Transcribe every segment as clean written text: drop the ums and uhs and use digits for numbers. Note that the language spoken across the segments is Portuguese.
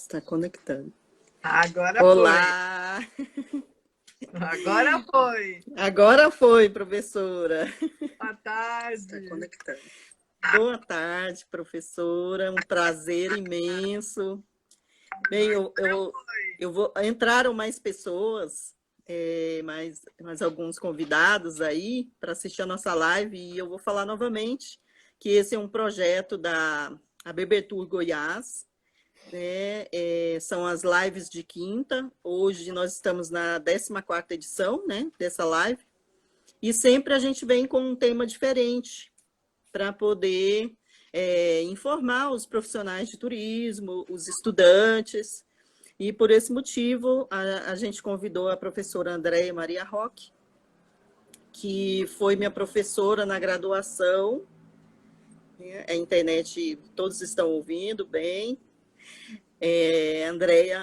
Está conectando. Agora Olá! foi. Agora foi. Agora foi, professora. Boa tarde. Está conectando. Boa tarde, professora. Um prazer imenso. Bem, eu vou. Entraram mais pessoas, mais alguns convidados aí para assistir a nossa live, e eu vou falar novamente que esse é um projeto da ABBtour Goiás. Né? São as lives de quinta. Hoje nós estamos na 14ª edição, né, dessa live. E sempre a gente vem com um tema diferente para poder informar os profissionais de turismo, os estudantes. E por esse motivo a gente convidou a professora Andréia Maria Roque, que foi minha professora na graduação. A internet, todos estão ouvindo bem.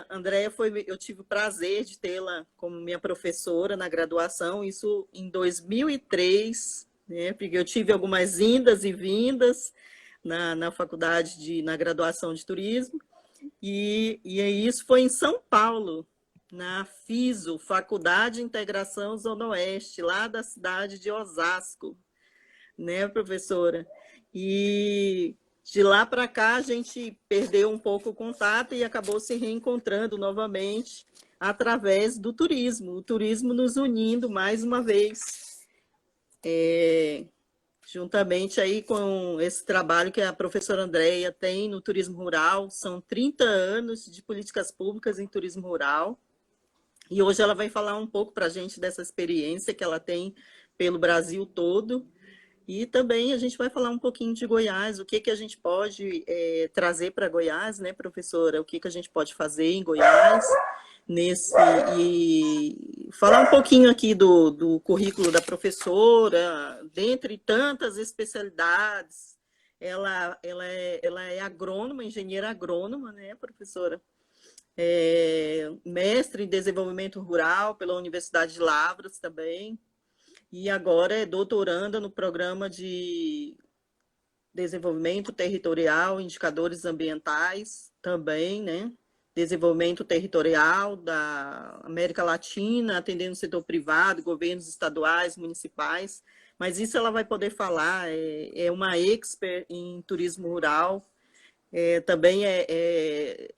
Andréia foi, eu tive o prazer de tê-la como minha professora na graduação, isso em 2003, né? Porque eu tive algumas indas e vindas na faculdade, na graduação de turismo, e isso foi em São Paulo, na FISO, Faculdade de Integração Zona Oeste, lá da cidade de Osasco, né, professora? E de lá para cá a gente perdeu um pouco o contato e acabou se reencontrando novamente através do turismo, o turismo nos unindo mais uma vez, juntamente aí com esse trabalho que a professora Andréia tem no turismo rural. São 30 anos de políticas públicas em turismo rural, e hoje ela vai falar um pouco para a gente dessa experiência que ela tem pelo Brasil todo. E também a gente vai falar um pouquinho de Goiás, o que a gente pode trazer para Goiás, né, professora? O que a gente pode fazer em Goiás, e falar um pouquinho aqui do currículo da professora, dentre tantas especialidades. Ela é agrônoma, engenheira agrônoma, né, professora? Mestre em desenvolvimento rural pela Universidade de Lavras também. E agora é doutoranda no programa de desenvolvimento territorial, indicadores ambientais também, né? Desenvolvimento territorial da América Latina, atendendo o setor privado, governos estaduais, municipais. Mas isso ela vai poder falar, é uma expert em turismo rural. Também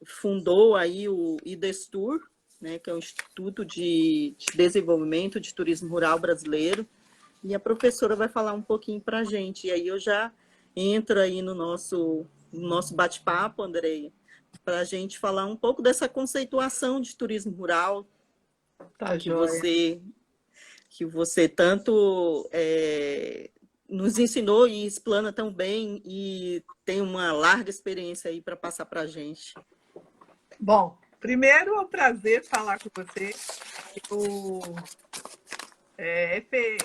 fundou aí o IDESTUR, né, que é o Instituto de Desenvolvimento de Turismo Rural Brasileiro, e a professora vai falar um pouquinho para a gente. E aí eu já entro aí no nosso bate-papo, Andréia, para a gente falar um pouco dessa conceituação de turismo rural Tá que joia. você tanto nos ensinou e explana tão bem, e tem uma larga experiência aí para passar para a gente. Bom, primeiro é um prazer falar com você.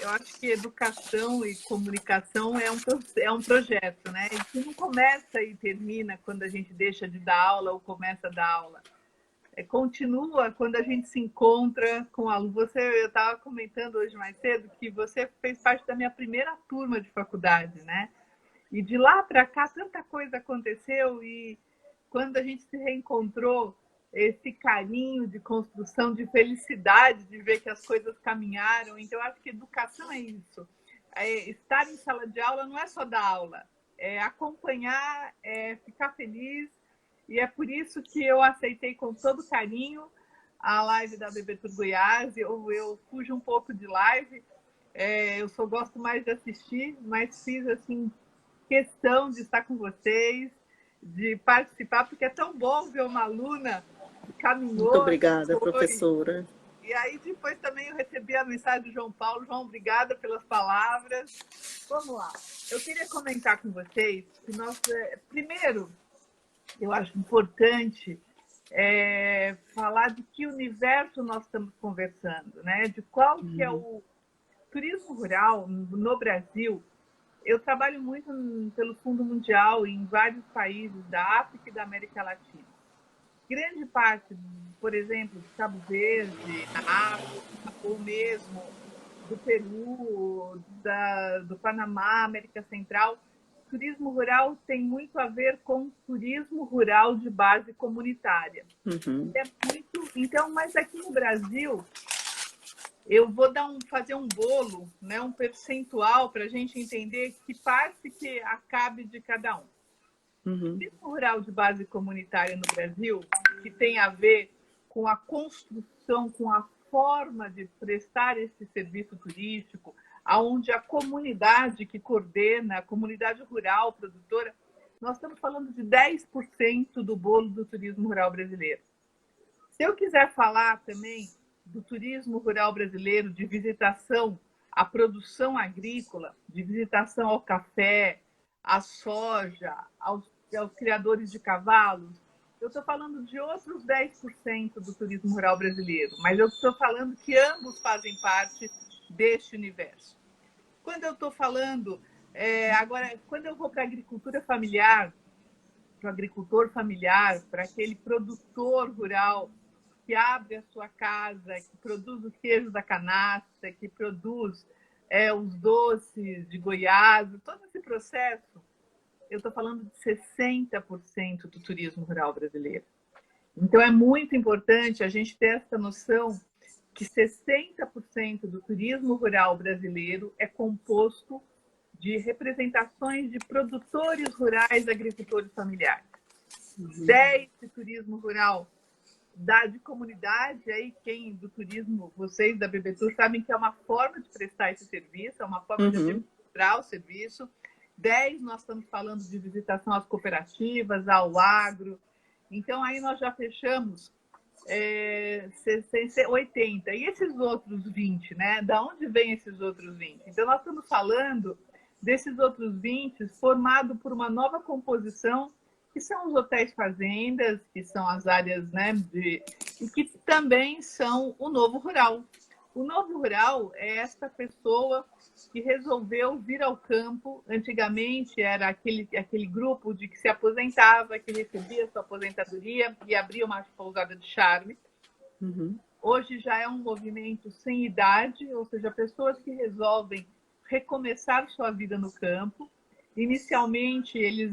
Eu acho que educação e comunicação é um projeto, né? E que não começa e termina quando a gente deixa de dar aula ou começa a dar aula. Continua quando a gente se encontra com o aluno. Eu estava comentando hoje mais cedo que você fez parte da minha primeira turma de faculdade, né? E de lá para cá tanta coisa aconteceu, e quando a gente se reencontrou, esse carinho de construção, de felicidade, de ver que as coisas caminharam. Então, eu acho que educação é isso. Estar em sala de aula não é só dar aula, é acompanhar, é ficar feliz. E é por isso que eu aceitei com todo carinho a live da ABBtour Goiás. Eu fujo um pouco de live, eu só gosto mais de assistir, mas fiz assim questão de estar com vocês, de participar, porque é tão bom ver uma aluna que Muito caminhou e obrigada, foi. professora. E aí depois também eu recebi a mensagem do João Paulo. João, obrigada pelas palavras. Vamos lá. Eu queria comentar com vocês que nós, primeiro, eu acho importante falar de que universo nós estamos conversando, né? De qual que é o turismo rural no Brasil. Eu trabalho muito pelo Fundo Mundial em vários países da África e da América Latina. Grande parte, por exemplo, de Cabo Verde, na África, ou mesmo do Peru, do Panamá, América Central, turismo rural tem muito a ver com turismo rural de base comunitária. Uhum. Então, mas aqui no Brasil, eu vou fazer um bolo, né, um percentual para a gente entender que parte que acabe de cada um. Uhum. O turismo rural de base comunitária no Brasil, que tem a ver com a construção, com a forma de prestar esse serviço turístico, aonde a comunidade que coordena, a comunidade rural produtora, nós estamos falando de 10% do bolo do turismo rural brasileiro. Se eu quiser falar também do turismo rural brasileiro, de visitação à produção agrícola, de visitação ao café, à soja, aos criadores de cavalos, eu estou falando de outros 10% do turismo rural brasileiro, mas eu estou falando que ambos fazem parte deste universo. Quando eu estou falando, agora, quando eu vou para a agricultura familiar, para o agricultor familiar, para aquele produtor rural que abre a sua casa, que produz o queijo da canastra, que produz os doces de Goiás, todo esse processo, eu estou falando de 60% do turismo rural brasileiro. Então, é muito importante a gente ter essa noção que 60% do turismo rural brasileiro é composto de representações de produtores rurais, agricultores familiares. 10% de turismo rural de comunidade, aí quem do turismo, vocês da Bebetur sabem que é uma forma de prestar esse serviço, é uma forma de administrar o serviço. 10, nós estamos falando de visitação às cooperativas, ao agro. Então, aí nós já fechamos 80. E esses outros 20, né? Da onde vem esses outros 20? Então, nós estamos falando desses outros 20 formado por uma nova composição, que são os hotéis fazendas, que são as áreas, né, e que também são o novo rural. O novo rural é essa pessoa que resolveu vir ao campo. Antigamente era aquele grupo de que se aposentava, que recebia sua aposentadoria e abria uma pousada de charme. Uhum. Hoje já é um movimento sem idade, ou seja, pessoas que resolvem recomeçar sua vida no campo. Inicialmente, eles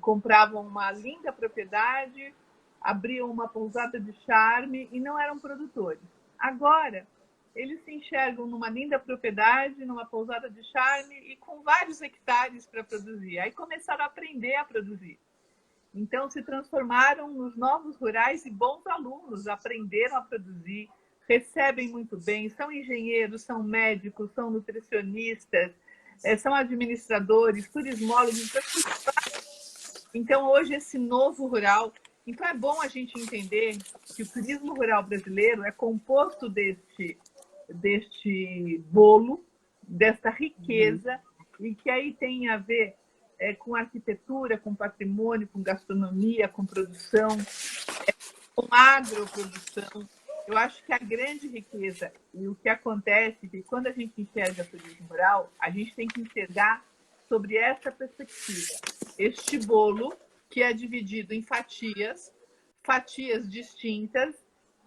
compravam uma linda propriedade, abriam uma pousada de charme e não eram produtores. Agora, eles se enxergam numa linda propriedade, numa pousada de charme e com vários hectares para produzir. Aí começaram a aprender a produzir. Então, se transformaram nos novos rurais e bons alunos, aprenderam a produzir, recebem muito bem, são engenheiros, são médicos, são nutricionistas, são administradores, turismólogos. Então, hoje, esse novo rural... Então, é bom a gente entender que o turismo rural brasileiro é composto deste bolo, desta riqueza, e que aí tem a ver com arquitetura, com patrimônio, com gastronomia, com produção, com agroprodução. Eu acho que a grande riqueza e o que acontece é que quando a gente enxerga turismo rural, a gente tem que enxergar sobre essa perspectiva. Este bolo que é dividido em fatias distintas,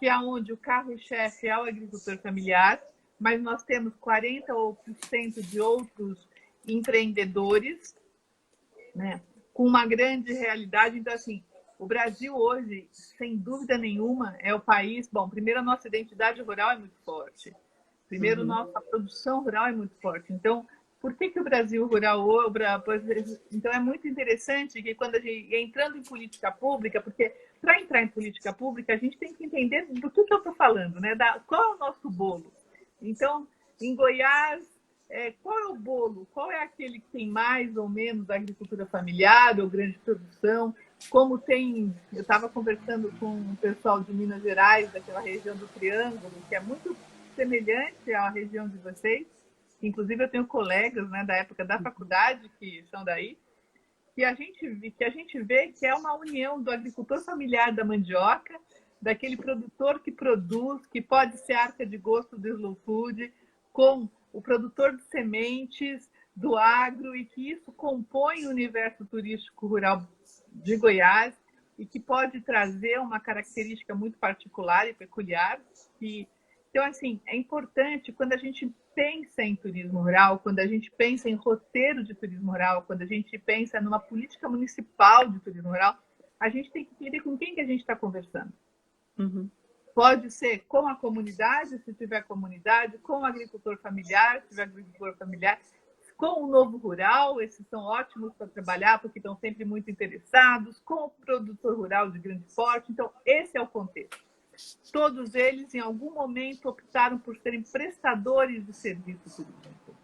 que é onde o carro-chefe é o agricultor familiar, mas nós temos 40% de outros empreendedores, né, com uma grande realidade. Então, assim, o Brasil hoje, sem dúvida nenhuma, é o país... Bom, primeiro, a nossa identidade rural é muito forte. Primeiro, nossa produção rural é muito forte. Então, por que o Brasil rural... Então, é muito interessante que quando a gente... Entrando em política pública, porque para entrar em política pública, a gente tem que entender do que eu estou falando, né? Qual é o nosso bolo? Então, em Goiás, qual é o bolo? Qual é aquele que tem mais ou menos agricultura familiar ou grande produção? Como tem... Eu estava conversando com o pessoal de Minas Gerais, daquela região do Triângulo, que é muito semelhante à região de vocês. Inclusive, eu tenho colegas, né, da época da faculdade que são daí, que a gente vê que é uma união do agricultor familiar da mandioca, daquele produtor que produz, que pode ser arca de gosto do slow food, com o produtor de sementes, do agro, e que isso compõe o universo turístico rural de Goiás e que pode trazer uma característica muito particular e peculiar. Então, assim, é importante quando a gente pensa em turismo rural, quando a gente pensa em roteiro de turismo rural, quando a gente pensa numa política municipal de turismo rural, a gente tem que entender com quem que a gente está conversando. Uhum. Pode ser com a comunidade, se tiver comunidade, com o agricultor familiar, se tiver agricultor familiar, com o novo rural, esses são ótimos para trabalhar, porque estão sempre muito interessados, com o produtor rural de grande porte. Então, esse é o contexto. Todos eles, em algum momento, optaram por serem prestadores de serviço turístico.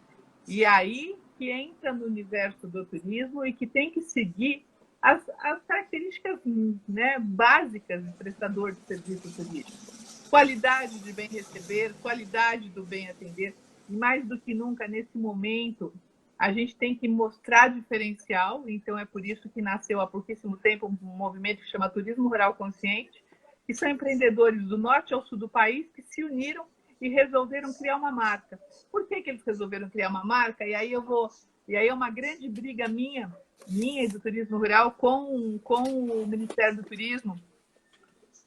E aí que entra no universo do turismo e que tem que seguir as características, né, básicas de prestador de serviço turístico. Qualidade de bem receber, qualidade do bem atender. E mais do que nunca, nesse momento, a gente tem que mostrar diferencial. Então, é por isso que nasceu há pouquíssimo tempo um movimento que chama Turismo Rural Consciente, que são empreendedores do norte ao sul do país que se uniram e resolveram criar uma marca. Por que eles resolveram criar uma marca? E aí é uma grande briga minha e do turismo rural com o Ministério do Turismo,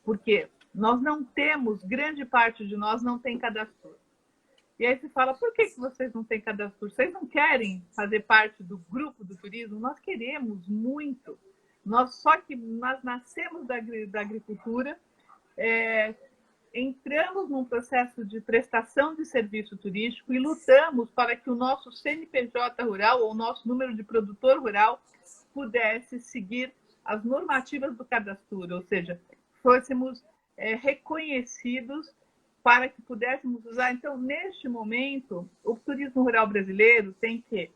porque nós não temos, grande parte de nós não tem cadastro. E aí se fala, por que vocês não têm cadastro? Vocês não querem fazer parte do grupo do turismo? Nós queremos muito. Só que nós nascemos da agricultura, entramos num processo de prestação de serviço turístico e lutamos para que o nosso CNPJ rural, ou o nosso número de produtor rural, pudesse seguir as normativas do cadastro, ou seja, fôssemos reconhecidos para que pudéssemos usar. Então, neste momento, o turismo rural brasileiro tem que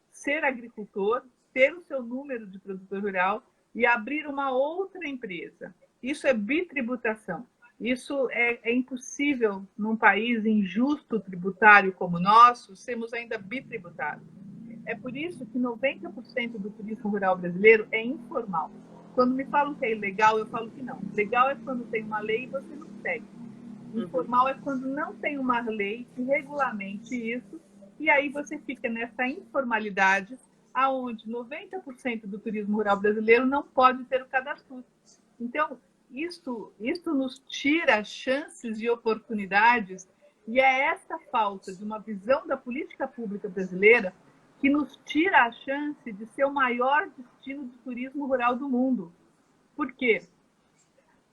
ser agricultor, ter o seu número de produtor rural e abrir uma outra empresa. Isso é bitributação. Isso é impossível num país injusto tributário como o nosso, sermos ainda bitributários. É por isso que 90% do turismo rural brasileiro é informal. Quando me falam que é ilegal, eu falo que não. Legal é quando tem uma lei e você não segue. Informal é quando não tem uma lei que regulamente isso, e aí você fica nessa informalidade, aonde 90% do turismo rural brasileiro não pode ter o cadastro. Então, isto nos tira chances e oportunidades, e é essa falta de uma visão da política pública brasileira que nos tira a chance de ser o maior destino de turismo rural do mundo. Por quê?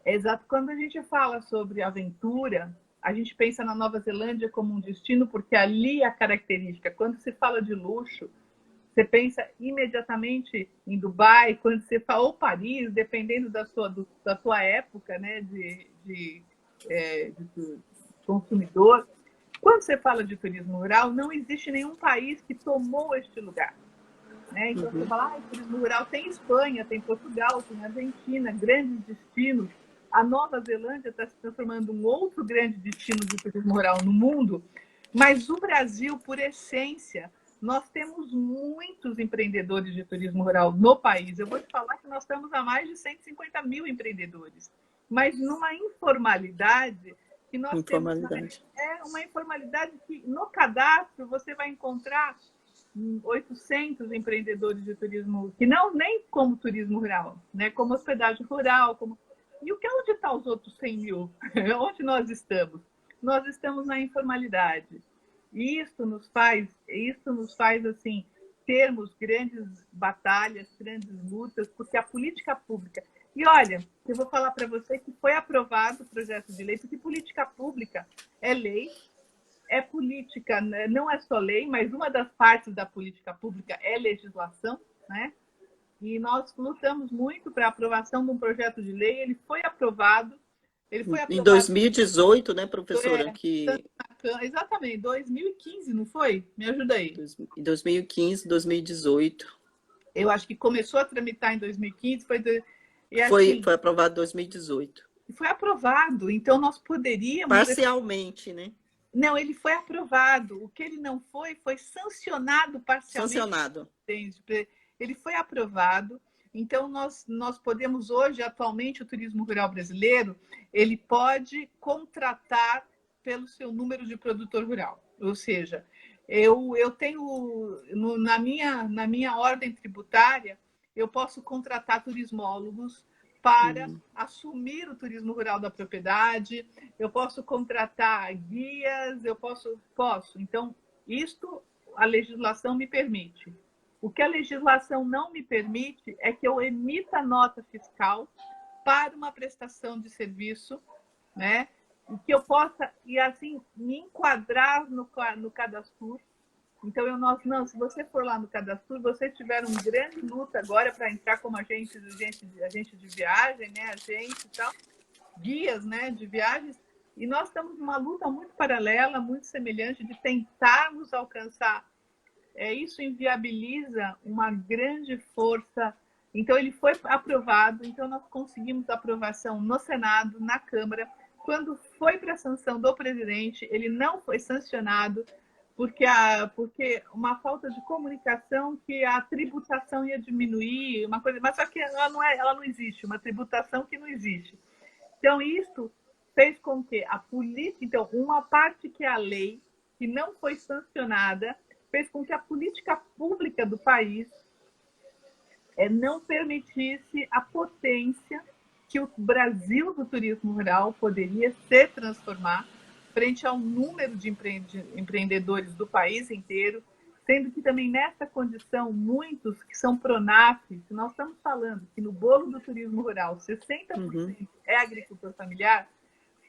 É exato, quando a gente fala sobre aventura, a gente pensa na Nova Zelândia como um destino, porque ali a característica, quando se fala de luxo, você pensa imediatamente em Dubai, quando você fala, ou Paris, dependendo da sua época, né, de consumidor. Quando você fala de turismo rural, não existe nenhum país que tomou este lugar. Né? Então, você fala, turismo rural tem Espanha, tem Portugal, tem Argentina, grandes destinos. A Nova Zelândia está se transformando em um outro grande destino de turismo rural no mundo, mas o Brasil, por essência, nós temos muitos empreendedores de turismo rural no país. Eu vou te falar que nós estamos a mais de 150 mil empreendedores, mas numa informalidade que nós temos. É uma informalidade que no cadastro você vai encontrar 800 empreendedores de turismo, que não nem como turismo rural, né? Como hospedagem rural. E onde estão os outros 100 mil? Onde nós estamos? Nós estamos na informalidade. E isso nos faz assim, termos grandes batalhas, grandes lutas, porque a política pública... E olha, eu vou falar para você que foi aprovado o projeto de lei, porque política pública é lei, é política, não é só lei, mas uma das partes da política pública é legislação, né? E nós lutamos muito para a aprovação de um projeto de lei, ele foi aprovado. Em 2018, né, professora? Exatamente, 2015, não foi? Me ajuda aí. Em 2015, 2018. Eu acho que começou a tramitar em 2015, foi aprovado em 2018. Foi aprovado, então nós poderíamos... Parcialmente, né? Não, ele foi aprovado. O que ele não foi sancionado parcialmente. Sancionado. Ele foi aprovado. Então, nós podemos hoje, atualmente, o turismo rural brasileiro, ele pode contratar pelo seu número de produtor rural. Ou seja, eu tenho, na minha ordem tributária, eu posso contratar turismólogos para assumir o turismo rural da propriedade, eu posso contratar guias, eu posso. Então, Isto a legislação me permite. O que a legislação não me permite é que eu emita nota fiscal para uma prestação de serviço, né? E que eu possa, e assim, me enquadrar no Cadastur. Então, não, se você for lá no Cadastur, vocês tiveram uma grande luta agora para entrar como agente de viagem, né? Agente e tal, guias, né, de viagens, e nós estamos numa luta muito paralela, muito semelhante, de tentarmos alcançar. Isso inviabiliza uma grande força. Então, ele foi aprovado, então nós conseguimos aprovação no Senado, na Câmara. Quando foi para a sanção do presidente, ele não foi sancionado, porque uma falta de comunicação, que a tributação ia diminuir, uma coisa, mas só que ela não existe, uma tributação que não existe. Então, isso fez com que a política, então, uma parte que é a lei, que não foi sancionada, fez com que a política pública do país não permitisse a potência que o Brasil do turismo rural poderia se transformar frente ao número de empreendedores do país inteiro, sendo que também nessa condição, muitos que são PRONAF, que nós estamos falando que no bolo do turismo rural 60% é agricultor familiar,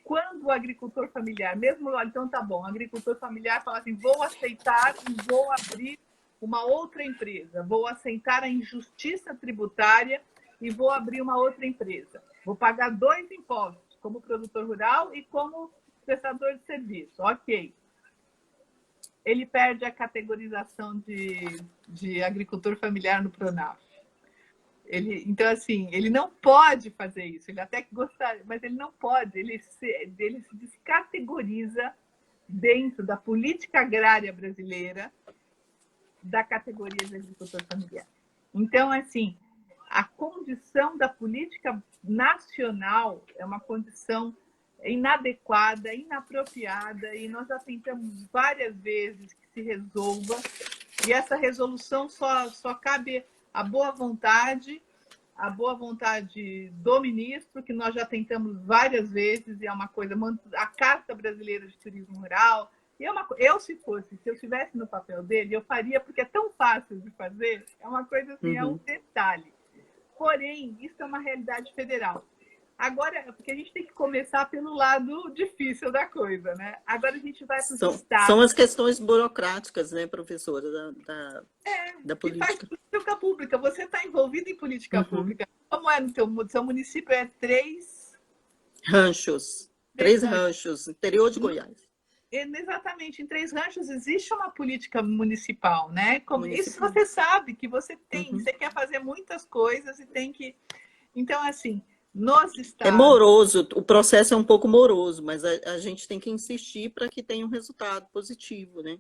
quando o agricultor familiar, mesmo lá, então tá bom, o agricultor familiar fala assim, vou aceitar e vou abrir uma outra empresa, vou aceitar a injustiça tributária e vou abrir uma outra empresa. Vou pagar 2 impostos, como produtor rural e como prestador de serviço. Ok. Ele perde a categorização de agricultor familiar no PRONAF. Então, assim, ele não pode fazer isso. Ele até que gostaria, mas ele não pode. Ele se descategoriza dentro da política agrária brasileira da categoria de agricultor familiar. Então, assim, a condição da política nacional é uma condição inadequada, inapropriada, e nós já tentamos várias vezes que se resolva, e essa resolução só cabe a boa vontade do ministro, que nós já tentamos várias vezes, e é uma coisa, a Carta Brasileira de Turismo Rural, e se eu estivesse no papel dele, eu faria, porque é tão fácil de fazer, é uma coisa assim, é um detalhe. Porém, isso é uma realidade federal. Agora, porque a gente tem que começar pelo lado difícil da coisa, né? Agora a gente vai para os estados. São as questões burocráticas, né, professora, da política. Faz política pública. Você está envolvido em política pública. Como é no seu município? É 3 ranchos. 3 ranchos, interior de Goiás. Exatamente, em 3 ranchos existe uma política municipal, né? Isso você sabe que você tem, você quer fazer muitas coisas e tem que. Então, assim. É moroso, o processo é um pouco moroso, mas a gente tem que insistir para que tenha um resultado positivo, né?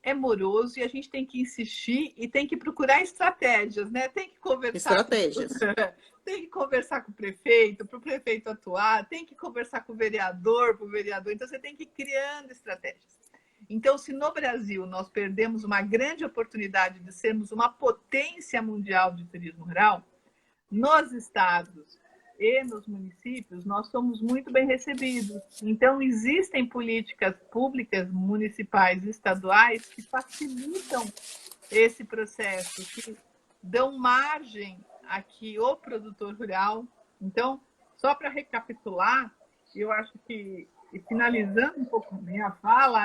É moroso e a gente tem que insistir e tem que procurar estratégias, né? Tem que conversar. Tem que conversar com o prefeito, para o prefeito atuar, tem que conversar com o vereador, para o vereador. Então, você tem que ir criando estratégias. Então, se no Brasil nós perdemos uma grande oportunidade de sermos uma potência mundial de turismo rural, nos estados e nos municípios, nós somos muito bem recebidos. Então, existem políticas públicas, municipais e estaduais que facilitam esse processo, que dão margem aqui ao produtor rural. Então, só para recapitular, eu acho que, e finalizando um pouco a minha fala,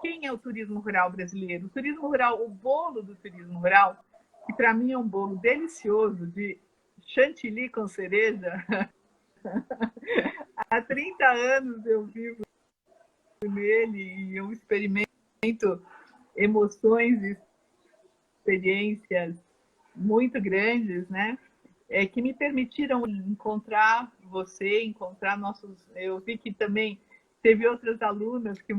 quem é o turismo rural brasileiro? O turismo rural, o bolo do turismo rural, que para mim é um bolo delicioso de chantilly com cereja. Há 30 anos eu vivo nele e eu experimento emoções e experiências muito grandes, né? Que me permitiram encontrar você, encontrar nossos... Eu vi que também teve outras alunas que...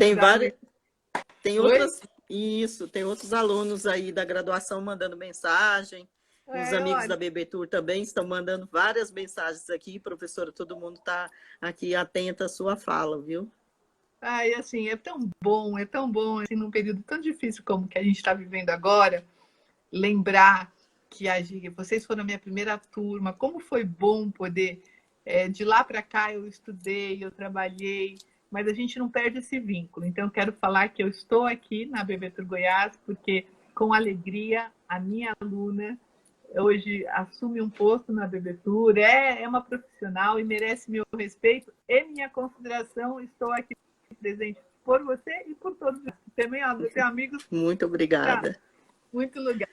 Tem outros alunos aí da graduação mandando mensagem. Os amigos da BB Tour também estão mandando várias mensagens aqui. Professora, todo mundo está aqui atento à sua fala, viu? E assim, é tão bom, assim, num período tão difícil como que a gente está vivendo agora, lembrar que vocês foram a minha primeira turma, como foi bom poder... de lá para cá eu estudei, eu trabalhei, mas a gente não perde esse vínculo. Então, eu quero falar que eu estou aqui na Bebetur Goiás, porque, com alegria, a minha aluna hoje assume um posto na Bebetur, é uma profissional e merece meu respeito e minha consideração. Estou aqui presente por você e por todos. Também, eu tenho amigos. Muito obrigada. Muito lugar.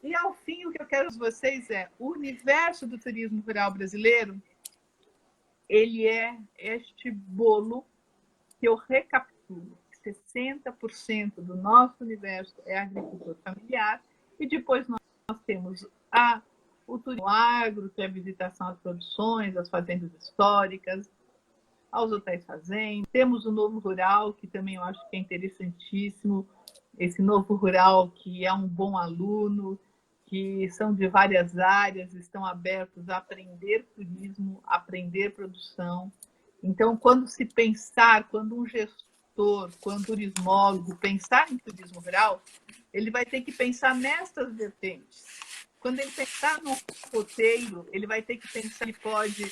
E, ao fim, o que eu quero de vocês é o universo do turismo rural brasileiro. Ele é este bolo que eu recapitulo. 60% do nosso universo é agricultor familiar e depois nós temos o turismo agro, que é a visitação às produções, às fazendas históricas, aos hotéis fazendas. Temos o novo rural, que também eu acho que é interessantíssimo. Esse novo rural que é um bom aluno, que são de várias áreas, estão abertos a aprender turismo, aprender produção. Então, quando um gestor, quando um turismólogo pensar em turismo rural, ele vai ter que pensar nessas vertentes. Quando ele pensar no roteiro, ele vai ter que pensar que pode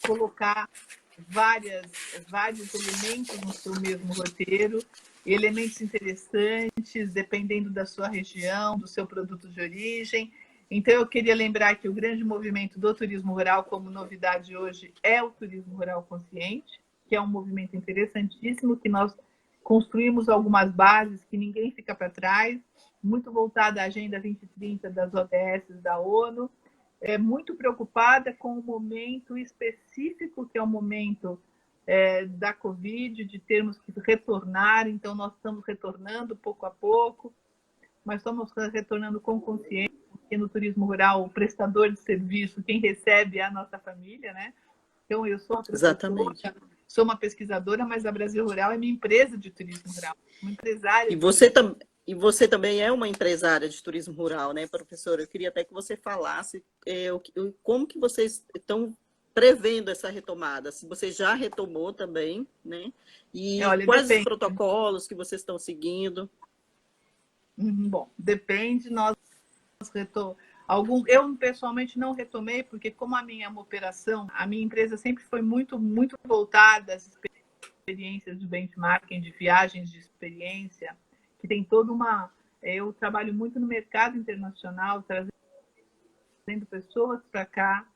colocar vários elementos no seu mesmo roteiro, elementos interessantes, dependendo da sua região, do seu produto de origem. Então, eu queria lembrar que o grande movimento do turismo rural, como novidade hoje, é o turismo rural consciente, que é um movimento interessantíssimo, que nós construímos algumas bases, que ninguém fica para trás, muito voltada à Agenda 2030 das ODS da ONU, muito preocupada com o momento específico, que é o momento da Covid, de termos que retornar. Então, nós estamos retornando pouco a pouco, mas estamos retornando com consciência, porque no turismo rural, o prestador de serviço, quem recebe é a nossa família, né? Então, eu sou uma Exatamente. Sou uma pesquisadora, mas a Brasil Rural é minha empresa de turismo rural, uma empresária. E você também é uma empresária de turismo rural, né, professora? Eu queria até que você falasse como que vocês estão prevendo essa retomada, se você já retomou também, né? E quais os protocolos que vocês estão seguindo? Bom, depende. Eu pessoalmente não retomei, porque como a minha operação, a minha empresa sempre foi muito voltada às experiências de benchmarking, de viagens de experiência, que tem toda uma... Eu trabalho muito no mercado internacional, trazendo pessoas para cá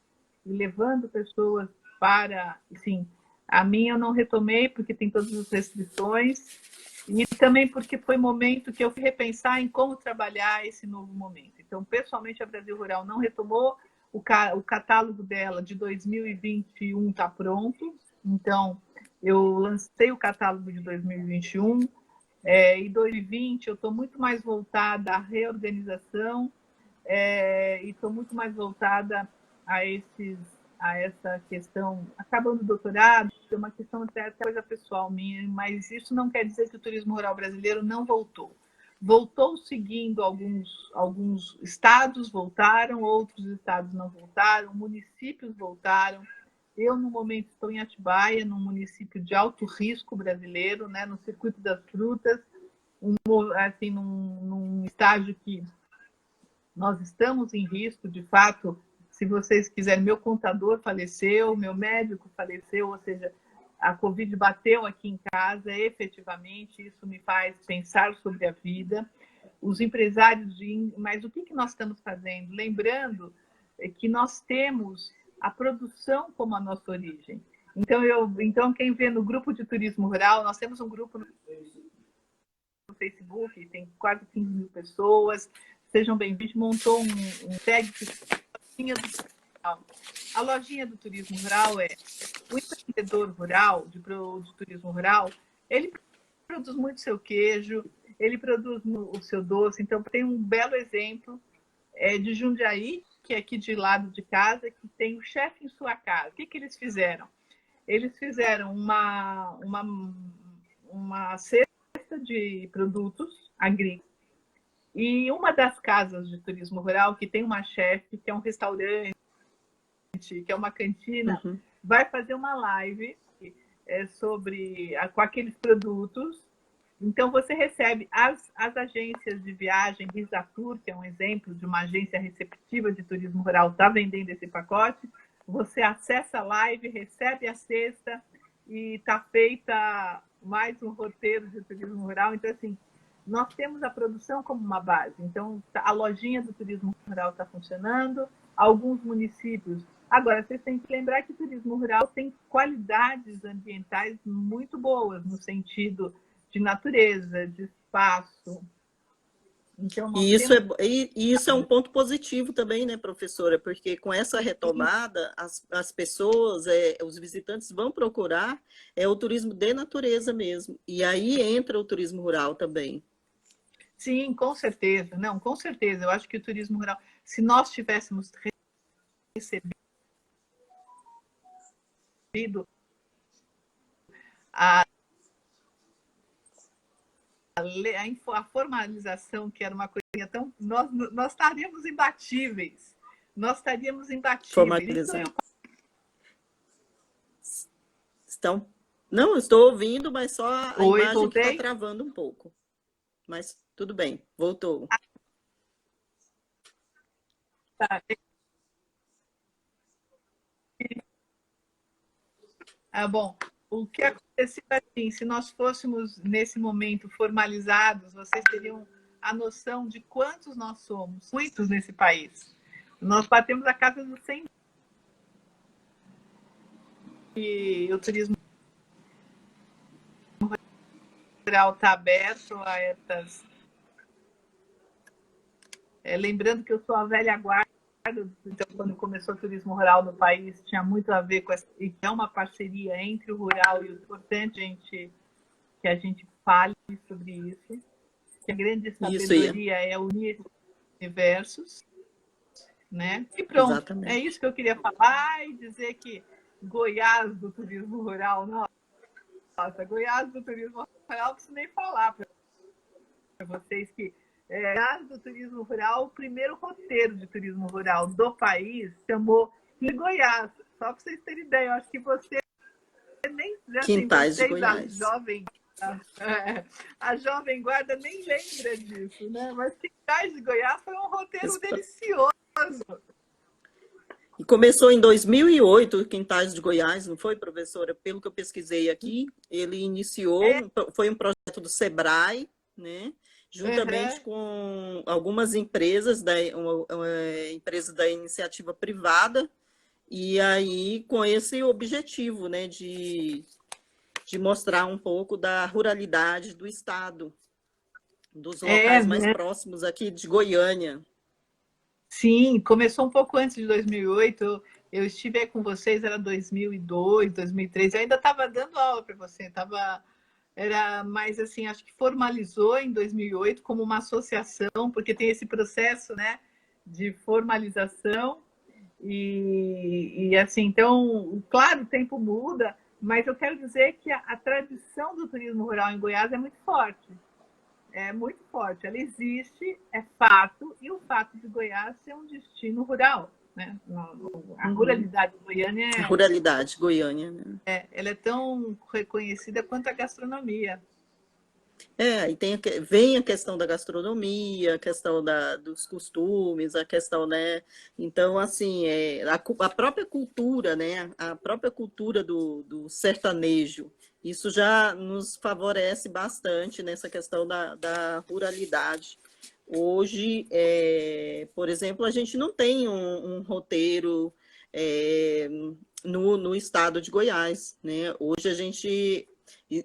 e levando pessoas para... Assim, a minha eu não retomei, porque tem todas as restrições, e também porque foi momento que eu fui repensar em como trabalhar esse novo momento. Então, pessoalmente, a Brasil Rural não retomou, o catálogo dela de 2021 está pronto, então eu lancei o catálogo de 2021, e 2020 eu estou muito mais voltada à reorganização, e estou muito mais voltada a essa questão, acabando o doutorado, é uma questão até coisa pessoal minha, mas isso não quer dizer que o turismo rural brasileiro não voltou. Voltou seguindo alguns estados voltaram, outros estados não voltaram, municípios voltaram. Eu, no momento, estou em Atibaia, num município de alto risco brasileiro, né, no Circuito das Frutas, assim, num estágio que nós estamos em risco, de fato. Se vocês quiserem, meu contador faleceu, meu médico faleceu, ou seja, a Covid bateu aqui em casa, efetivamente, isso me faz pensar sobre a vida. Os empresários, mas o que nós estamos fazendo? Lembrando que nós temos a produção como a nossa origem. Então, quem vê no grupo de turismo rural, nós temos um grupo no Facebook, tem quase 15 mil pessoas, sejam bem-vindos, montou um tag a lojinha do turismo rural o empreendedor rural, de turismo rural, ele produz muito seu queijo, ele produz o seu doce. Então, tem um belo exemplo de Jundiaí, que é aqui de lado de casa, que tem o chefe em sua casa. O que eles fizeram? Eles fizeram uma cesta de produtos agrícolas. E uma das casas de turismo rural, que tem uma chefe, que é um restaurante, que é uma cantina, vai fazer uma live com aqueles produtos. Então, você recebe as agências de viagem, Risatur, que é um exemplo de uma agência receptiva de turismo rural, está vendendo esse pacote. Você acessa a live, recebe a cesta e está feita mais um roteiro de turismo rural. Então, assim, nós temos a produção como uma base. Então, a lojinha do turismo rural está funcionando, alguns municípios. Agora, vocês têm que lembrar que o turismo rural tem qualidades ambientais muito boas, no sentido de natureza, de espaço. Então, E isso é um ponto positivo também, né, professora? Porque com essa retomada, as pessoas, os visitantes vão procurar o turismo de natureza mesmo. E aí entra o turismo rural também. Sim, com certeza. Não, com certeza. Eu acho que o turismo rural, se nós tivéssemos recebido a a formalização, que era uma coisa tão... Nós estaríamos imbatíveis. Nós estaríamos imbatíveis. Formalizar. Estão... Não, estou ouvindo, mas só a imagem voltei? Que está travando um pouco. Mas tudo bem, voltou. Tá. Bom, o que aconteceu assim, se nós fôssemos nesse momento formalizados, vocês teriam a noção de quantos nós somos, muitos nesse país. Nós batemos a casa dos 100 e o turismo rural está aberto a essas... lembrando que eu sou a velha guarda, então quando começou o turismo rural no país, tinha muito a ver com essa... E é uma parceria entre o rural e o importante que a gente fale sobre isso. Que a grande sabedoria é unir universos, né? E pronto, exatamente. É isso que eu queria falar e dizer que Goiás do turismo rural, nossa, Goiás do turismo rural, não preciso nem falar para vocês que Goiás do turismo rural, o primeiro roteiro de turismo rural do país chamou de Goiás. Só para vocês terem ideia, eu acho que você nem... Quintais de Goiás. A jovem guarda nem lembra disso, né? Mas Quintais de Goiás foi um roteiro delicioso. E começou em 2008, Quintais de Goiás, não foi, professora? Pelo que eu pesquisei aqui, ele iniciou, foi um projeto do Sebrae, né? Juntamente com algumas empresas, uma empresa da iniciativa privada, e aí com esse objetivo, né, de mostrar um pouco da ruralidade do estado, dos locais mais próximos aqui de Goiânia. Sim, começou um pouco antes de 2008, eu estive com vocês, era 2002, 2003, eu ainda estava dando aula para você, era mais assim, acho que formalizou em 2008 como uma associação, porque tem esse processo, né, de formalização, e assim, então, claro, o tempo muda, mas eu quero dizer que a tradição do turismo rural em Goiás é muito forte. É muito forte. Ela existe, é fato, e o fato de Goiás ser um destino rural, né? A ruralidade goiana A ruralidade goiânia, né? Ela é tão reconhecida quanto a gastronomia. E vem a questão da gastronomia, a questão dos costumes, a questão, né? Então, assim, a própria cultura, né? A própria cultura do sertanejo, isso já nos favorece bastante nessa questão da ruralidade. Hoje, por exemplo, a gente não tem um roteiro no estado de Goiás, né? Hoje a gente...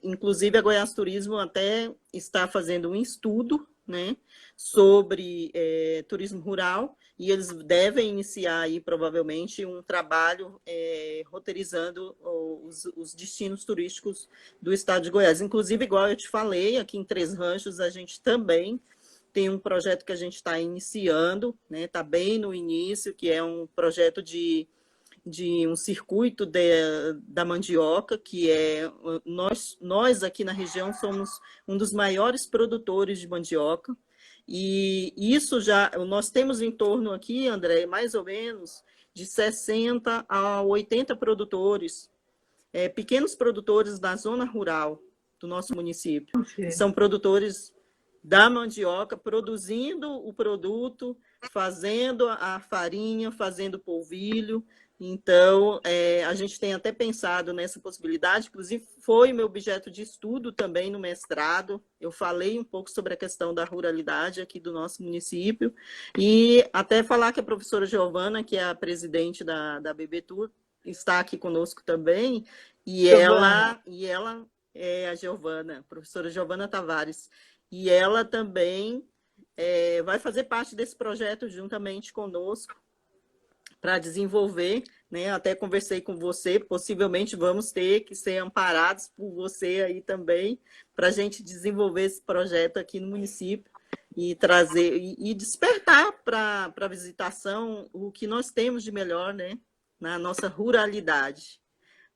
Inclusive, a Goiás Turismo até está fazendo um estudo, né, sobre turismo rural, e eles devem iniciar aí, provavelmente, um trabalho roteirizando os destinos turísticos do estado de Goiás. Inclusive, igual eu te falei, aqui em Três Ranchos, a gente também tem um projeto que a gente está iniciando, né, está bem no início, que é um projeto de um circuito da mandioca, que nós aqui na região somos um dos maiores produtores de mandioca, e isso nós temos em torno aqui, André, mais ou menos de 60 a 80 produtores, pequenos produtores da zona rural do nosso município, que são produtores da mandioca, produzindo o produto, fazendo a farinha, fazendo polvilho, Então, a gente tem até pensado nessa possibilidade, inclusive foi meu objeto de estudo também no mestrado. Eu falei um pouco sobre a questão da ruralidade aqui do nosso município, e até falar que a professora Giovana, que é a presidente da BBTur, está aqui conosco também, Giovana. e ela é a Giovana, a professora Giovana Tavares, e ela também vai fazer parte desse projeto juntamente conosco, para desenvolver, né? Até conversei com você, possivelmente vamos ter que ser amparados por você aí também, para a gente desenvolver esse projeto aqui no município e trazer e despertar para a visitação o que nós temos de melhor, né? Na nossa ruralidade.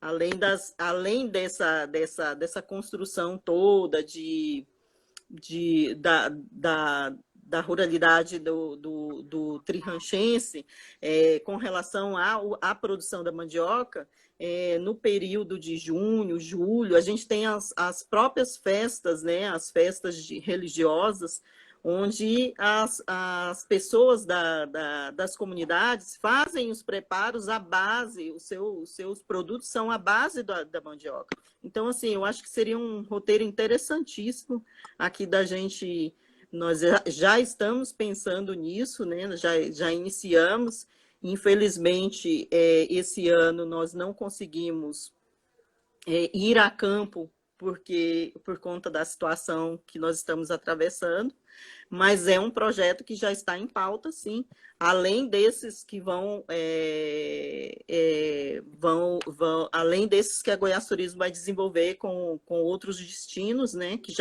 Além dessa construção toda da ruralidade do Trianchense, com relação à produção da mandioca, no período de junho, julho, a gente tem as próprias festas, né, as festas religiosas, onde as pessoas das comunidades fazem os preparos à base, os seus produtos são à base da mandioca. Então, assim, eu acho que seria um roteiro interessantíssimo aqui da gente. Nós já estamos pensando nisso, né? Já iniciamos. Infelizmente, esse ano nós não conseguimos ir a campo por conta da situação que nós estamos atravessando, mas é um projeto que já está em pauta, sim, além desses que além desses que a Goiás Turismo vai desenvolver com outros destinos, né, que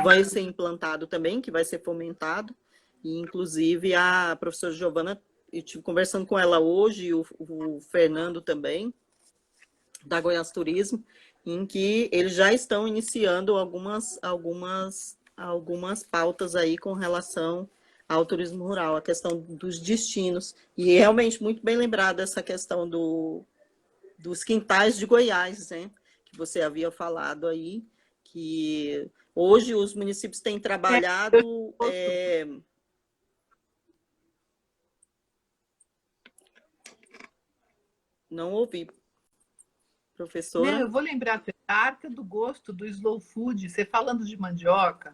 vai ser implantado também, que vai ser fomentado, e inclusive a professora Giovana, eu estive conversando com ela hoje, o Fernando também, da Goiás Turismo, em que eles já estão iniciando algumas pautas aí com relação ao turismo rural, a questão dos destinos. E realmente muito bem lembrado essa questão dos quintais de Goiás, né? Que você havia falado aí, que hoje os municípios têm trabalhado. Não ouvi, Não, professora. eu vou lembrar a Arca do Gosto do Slow Food, você falando de mandioca,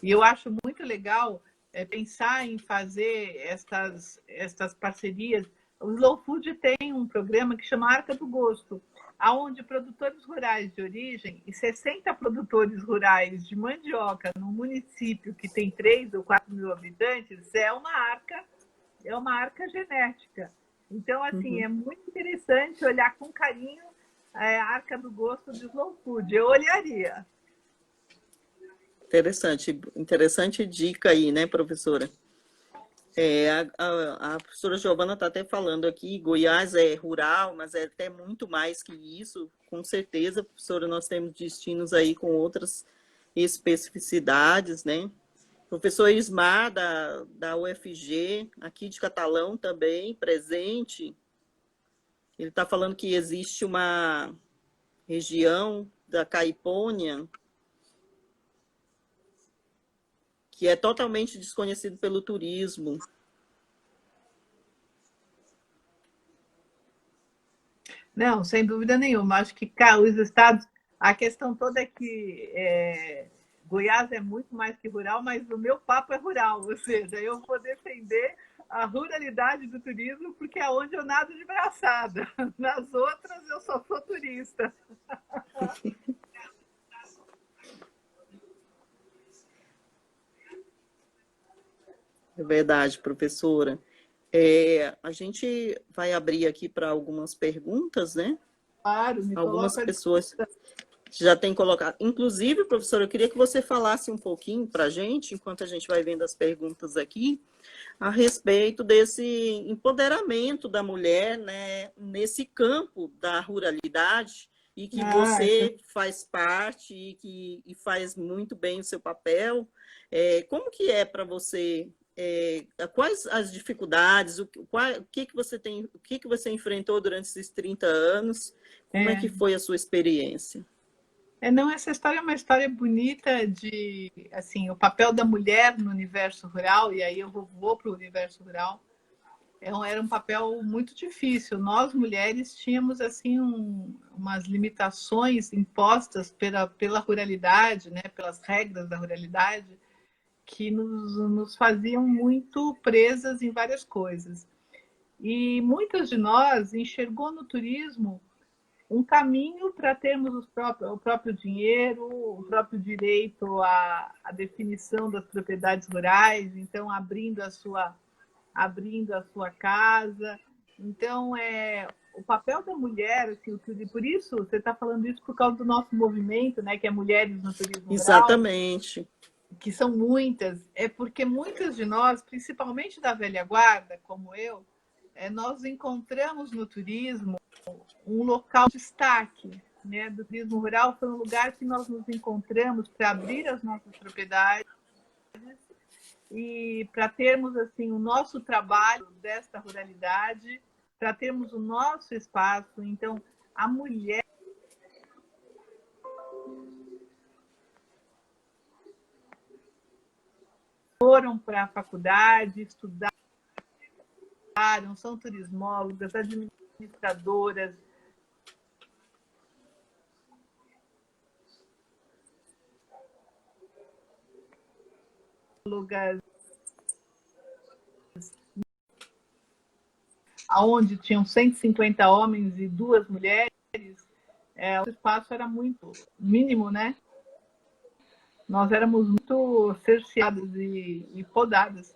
e eu acho muito legal pensar em fazer estas parcerias. O Slow Food tem um programa que chama Arca do Gosto, aonde produtores rurais de origem e 60 produtores rurais de mandioca no município que tem 3 ou 4 mil habitantes é uma arca genética. Então, assim, é muito interessante olhar com carinho a Arca do Gosto de Slow Food. Eu olharia. Interessante dica aí, né, professora? A professora Giovana está até falando aqui, Goiás é rural, mas é até muito mais que isso, com certeza, professora, nós temos destinos aí com outras especificidades, né? Professor Ismar, da UFG, aqui de Catalão também, presente, ele está falando que existe uma região da Caipônia que é totalmente desconhecido pelo turismo. Não, sem dúvida nenhuma. Acho que os estados. A questão toda é que Goiás é muito mais que rural, mas o meu papo é rural, ou seja, eu vou defender a ruralidade do turismo porque é onde eu nado de braçada. Nas outras, eu só sou turista. É verdade, professora. A gente vai abrir aqui para algumas perguntas, né? Claro, me Algumas coloca. pessoas já têm colocado. Inclusive, professora, eu queria que você falasse um pouquinho para a gente, enquanto a gente vai vendo as perguntas aqui, a respeito desse empoderamento da mulher, né, nesse campo da ruralidade, e que você faz parte e faz muito bem o seu papel. Como que é para você? Quais as dificuldades? O que você tem? O que você enfrentou durante esses 30 anos? Como é que foi a sua experiência? Não, essa história é uma história bonita de, assim, o papel da mulher no universo rural, e aí eu vou para o universo rural. era um papel muito difícil. Nós, mulheres, tínhamos assim umas limitações impostas pela ruralidade, né? Pelas regras da ruralidade, que nos faziam muito presas em várias coisas. E muitas de nós enxergou no turismo um caminho para termos o próprio dinheiro, o próprio direito à definição das propriedades rurais, então abrindo a sua casa. Então, o papel da mulher, assim, por isso, você está falando isso por causa do nosso movimento, né, que é Mulheres no Turismo Rural. Exatamente. Que são muitas, é porque muitas de nós, principalmente da velha guarda, como eu, nós encontramos no turismo um local de destaque, né, do turismo rural. Foi um lugar que nós nos encontramos para abrir as nossas propriedades e para termos assim o nosso trabalho desta ruralidade, para termos o nosso espaço. Então, a mulher foram para a faculdade, estudaram, são turismólogas, administradoras, aonde tinham 150 homens e 2 mulheres, o espaço era muito mínimo, né? Nós éramos muito cerceadas e podadas.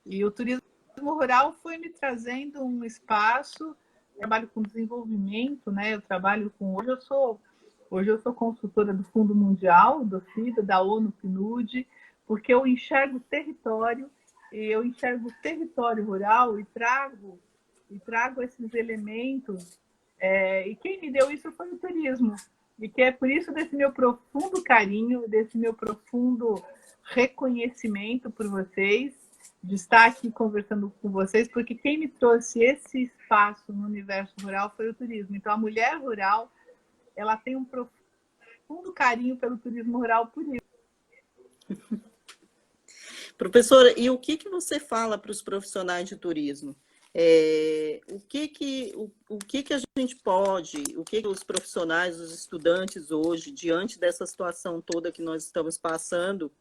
E o turismo rural foi me trazendo um espaço. Eu trabalho com desenvolvimento, né? Eu trabalho com... Hoje eu sou consultora do Fundo Mundial, do FIDA, da ONU, PNUD, porque eu enxergo o território, e eu enxergo o território rural e trago esses elementos. E quem me deu isso foi o turismo. E que é por isso desse meu profundo carinho, desse meu profundo reconhecimento por vocês, de estar aqui conversando com vocês, porque quem me trouxe esse espaço no universo rural foi o turismo. Então, a mulher rural, ela tem um profundo carinho pelo turismo rural por isso. Professora, e o que você fala para os profissionais de turismo? O que a gente pode, o que os profissionais, os estudantes hoje, diante dessa situação toda que nós estamos passando,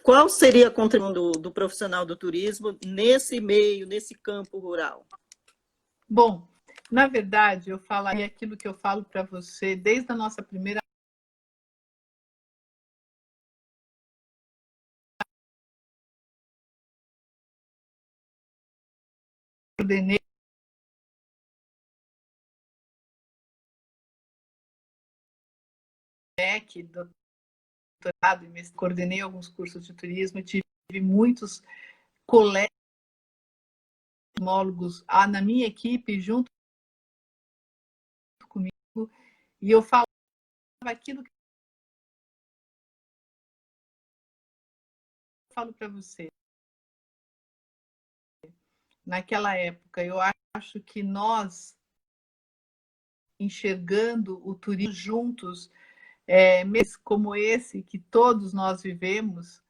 qual seria a contribuição do profissional do turismo nesse meio, nesse campo rural? Bom, na verdade, eu falaria aquilo que eu falo para você desde a nossa primeira coordenei doutorado, coordenei alguns cursos de turismo e tive muitos colegas turismólogos na minha equipe, junto comigo, e eu falava aquilo que eu falo para você. Naquela época, eu acho que nós, enxergando o turismo juntos, meses como esse que todos nós vivemos,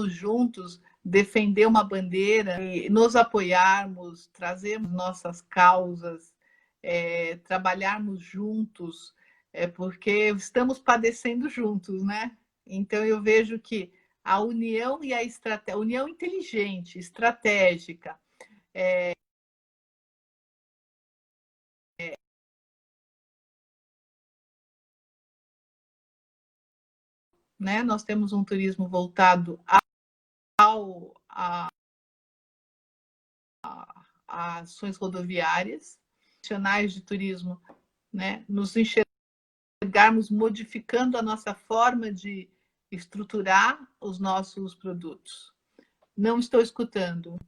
juntos defender uma bandeira, e nos apoiarmos, trazermos nossas causas, trabalharmos juntos, porque estamos padecendo juntos, né? Então eu vejo que a união e a união inteligente, estratégica, né? Nós temos um turismo voltado a ações rodoviárias, profissionais de turismo, né? Nos enxergarmos modificando a nossa forma de estruturar os nossos produtos. Não estou escutando.